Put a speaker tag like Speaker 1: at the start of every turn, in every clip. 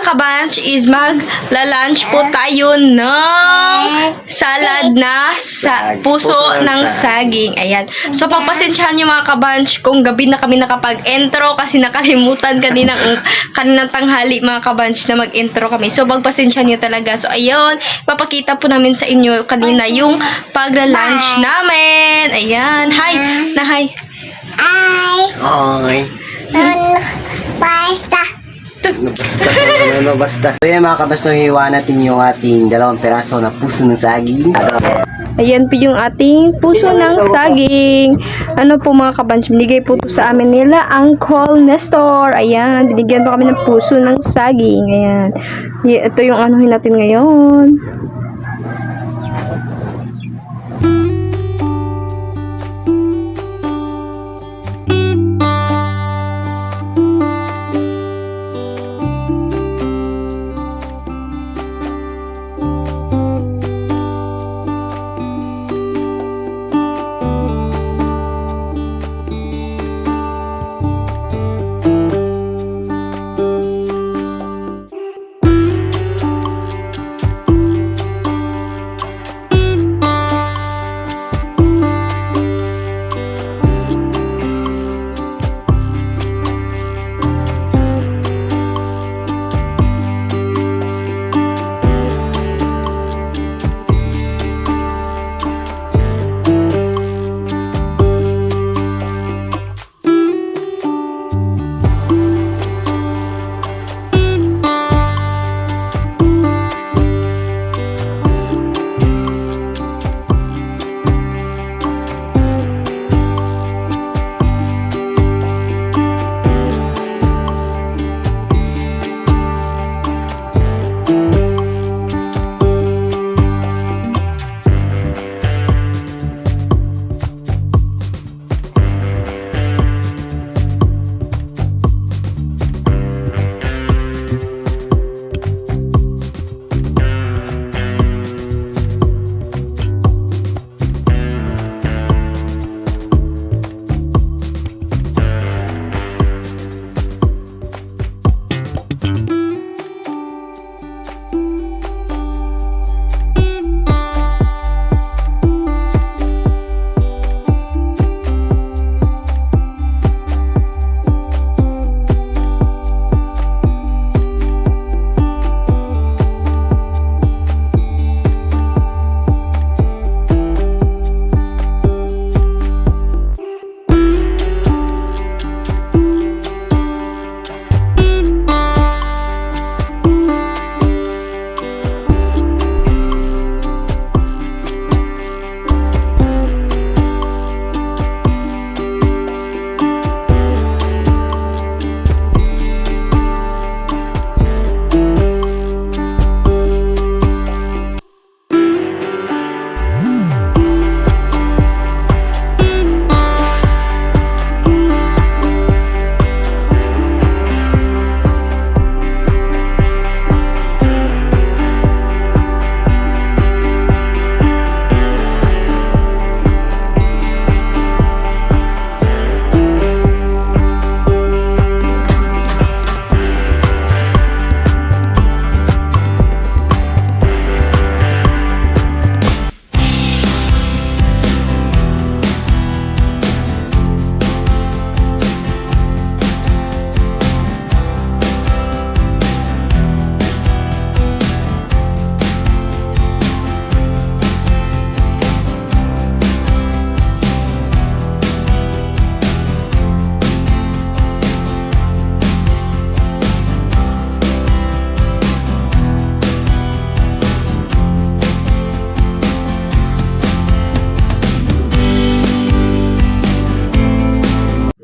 Speaker 1: kabanch is mag-lunch po tayo ng salad na puso ng saging. Ayan. So, pagpasensyahan nyo mga kabanch kung gabi na kami nakapag-intro kasi nakalimutan kaninang tanghali mga kabanch na mag-intro kami. So, pagpasensyahan nyo talaga. So, ayun. Papakita po namin sa inyo kanina yung pagla-lunch namin. Ayan. Hi. Na hi.
Speaker 2: Ay.
Speaker 3: Basta.
Speaker 2: Basta. So yan mga kabas, hiwa natin yung ating 2 peraso na puso ng saging.
Speaker 1: Ayan po yung ating puso ng saging. Ano po mga kabanch, binigay po sa amin nila Uncle Nestor. Ayan, binigyan po kami ng puso ng saging. Ayan. Ito yung anuhin natin ngayon.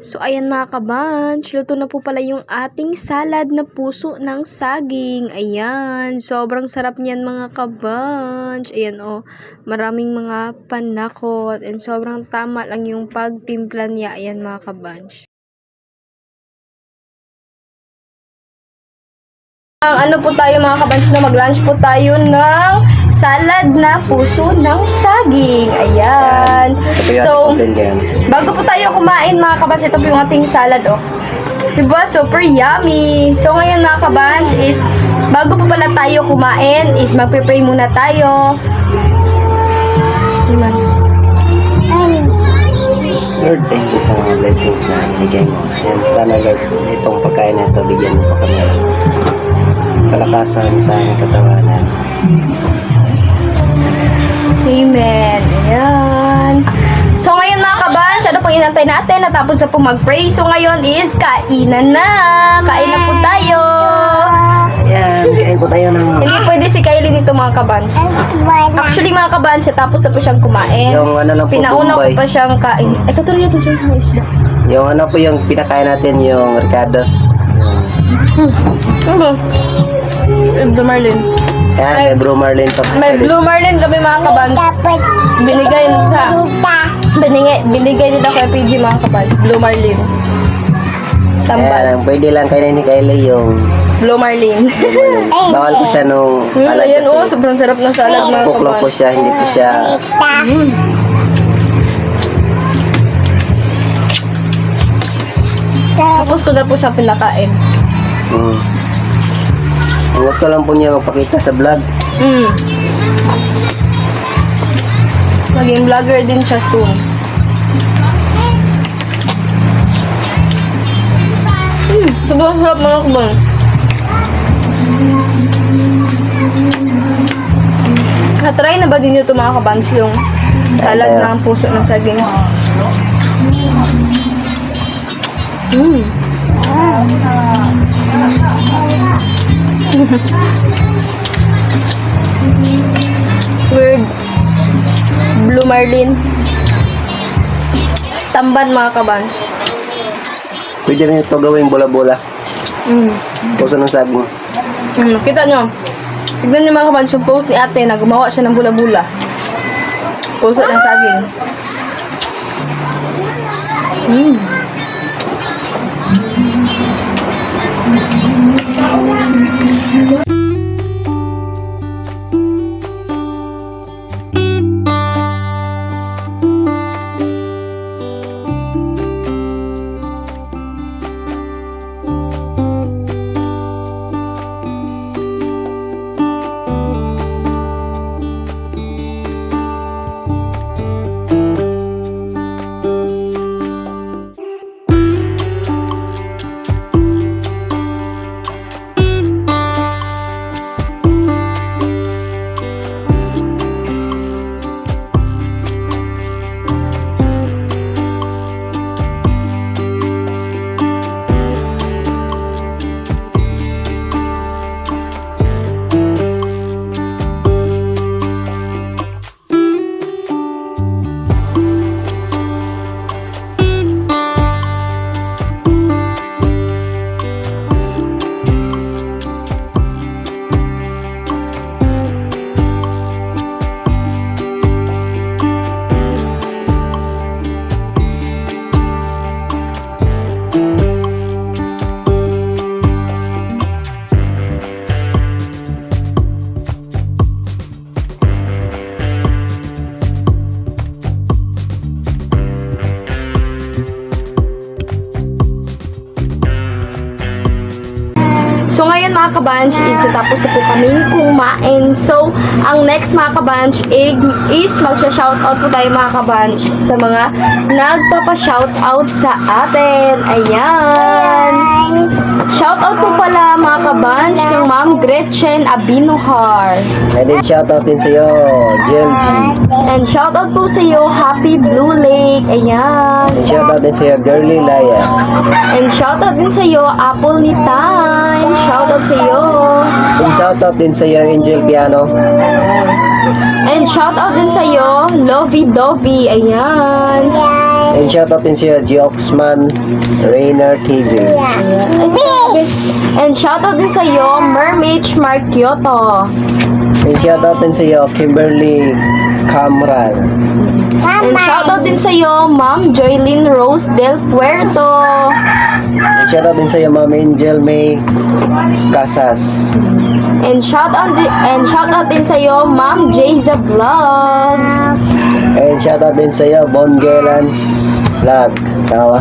Speaker 1: So, ayan mga kabanch, luto na po pala yung ating salad na puso ng saging. Ayan, sobrang sarap niyan mga kabanch. Ayan maraming mga panakot and sobrang tama lang yung pagtimpla niya. Ayan mga kabanch. Ano po tayo mga kabanch na mag-lunch po tayo ng salad na puso ng saging. Ayan. So, bago po tayo kumain mga kabanch, ito po yung ating salad Diba? Super yummy. So, ngayon mga kabanch is bago pa pala tayo kumain is magpe-pray muna tayo. Amen.
Speaker 2: Lord, thank you sa mga blessings na binigay mo. And sana Lord, itong pagkain na ito, bigyan mo pa kami ng kalakasan sa aming katawanan.
Speaker 1: Amen. Ayan. So ngayon mga kabanch, ano pong inantay natin? Natapos na po mag-pray. So ngayon is kainan na. Kain na po tayo.
Speaker 2: Ayan, kain po tayo ng...
Speaker 1: Hindi pwede si Kylie nito mga kabanch. Actually mga kabanch, tapos na po siyang kumain.
Speaker 2: Yung ano lang po,
Speaker 1: Pinauna ko
Speaker 2: Bombay.
Speaker 1: pa siyang kain. Ay, katuloy po siyang kain isda.
Speaker 2: Yung ano po yung pinakain natin, yung ricados.
Speaker 1: Blue Marlin.
Speaker 2: Ayan, may Blue Marlin pa.
Speaker 1: May Blue Marlin kami mga kabanch. Binigay nila kay PG mga kabanch. Blue Marlin. Tambal.
Speaker 2: Ayan, pwede lang kainin ni Kylie yung...
Speaker 1: Blue Marlin.
Speaker 2: Bawal po siya nung salad
Speaker 1: Ayan
Speaker 2: kasi.
Speaker 1: sobrang sarap ng salad mga
Speaker 2: Cook lang po
Speaker 1: kabanch.
Speaker 2: siya, hindi po siya...
Speaker 1: Tapos ko na po siya pinakain.
Speaker 2: Ang gusto lang po niya magpakita sa vlog.
Speaker 1: Maging vlogger din siya soon. Sobrang sarap mga kabanch. Na-try na ba din nyo ito mga kabanch yung salad ng puso ng saging? Weird. Blue Marlin. Tamban mga kabanch.
Speaker 2: Pwede rin ito gawing bola-bola. Puso ng saging.
Speaker 1: Kita nyo. Tignan nyo mga kabanch yung post ni ate na gumawa siya ng bula-bula. Puso ng saging. So ngayon mga kabanch is natapos na po kaming kumain. So ang next mga kabanch is magsha-shoutout po tayo mga kabanch sa mga nagpapa-shoutout sa atin. Ayan. Shoutout po pala mga kabanch kay Ma'am Gretchen Abinuhar.
Speaker 2: And then shoutout din sa'yo, JLG.
Speaker 1: And shoutout po sa iyo Happy Blue Lake. Ayan.
Speaker 2: And shoutout din sa'yo, Girly Laya.
Speaker 1: And shoutout din sa iyo Apple ni Time. Shoutout sa iyo.
Speaker 2: And shoutout din sa'yo, Angel Piano.
Speaker 1: And shoutout din sa iyo Lovey Dovey. Ayan.
Speaker 2: And shoutout din sa'yo, Geoxman Rainer TV.
Speaker 1: And shoutout din sa iyo Mermaid Mark Kyoto.
Speaker 2: And shoutout din sa'yo, Kimberly Camral.
Speaker 1: And shoutout din sa iyo Ma'am Joylyn Rose del Puerto.
Speaker 2: And shoutout din sa'yo, Ma'am Angel May Casas.
Speaker 1: And shoutout din sa iyo Ma'am Jayza Vlogs.
Speaker 2: And shoutout din sa'yo, Bon Gelans Vlog. Sawa.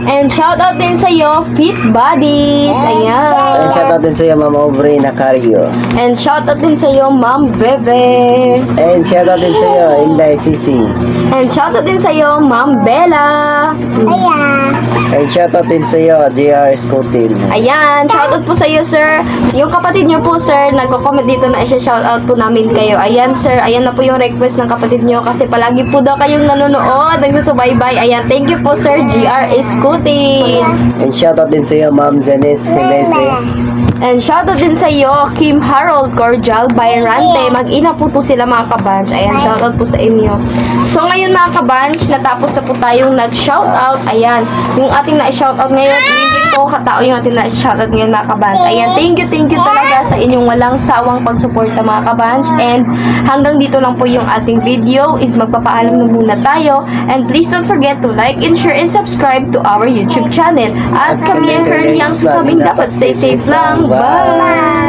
Speaker 1: And shoutout din sa'yo, Fit Buddies.
Speaker 2: And
Speaker 1: Ayan.
Speaker 2: shoutout din sa'yo, Ma'am Aubrey Nacario.
Speaker 1: And shoutout din sa'yo, Ma'am Bebe.
Speaker 2: And shoutout din sa'yo, Inday Sising.
Speaker 1: And shoutout din sa'yo, Ma'am Bella.
Speaker 2: And shoutout din sa'yo, JR Scotin.
Speaker 1: Ayan, shoutout po sa'yo, sir. Yung kapatid nyo po, sir, nagko-comment dito na i-shoutout po namin kayo. Ayan, sir, ayan na po yung request ng kapatid nyo kasi palagi po daw kayong nanonood, nagsusubaybay. Ayan, thank you po, sir, GR Scutin.
Speaker 2: And shoutout din sa'yo, Ma'am Janice Jimenez.
Speaker 1: And shoutout din sa iyo, Kim Harold Cordial Bayrante. Mag-ina po to sila mga kabanch. Ayan, shoutout po sa inyo. So ngayon mga kabanch, natapos na po tayong nag-shoutout. Ayan, yung ating na-shoutout ngayon, hindi po katao yung ating na-shoutout ngayon mga kabanch. Ayan, thank you talaga sa inyong walang sawang pagsuporta mga kabanch. And hanggang dito lang po yung ating video is magpapaalam na muna tayo. And please don't forget to like and share and subscribe to our YouTube channel. At kami ang Curly ang sasabing dapat stay safe lang. Bye!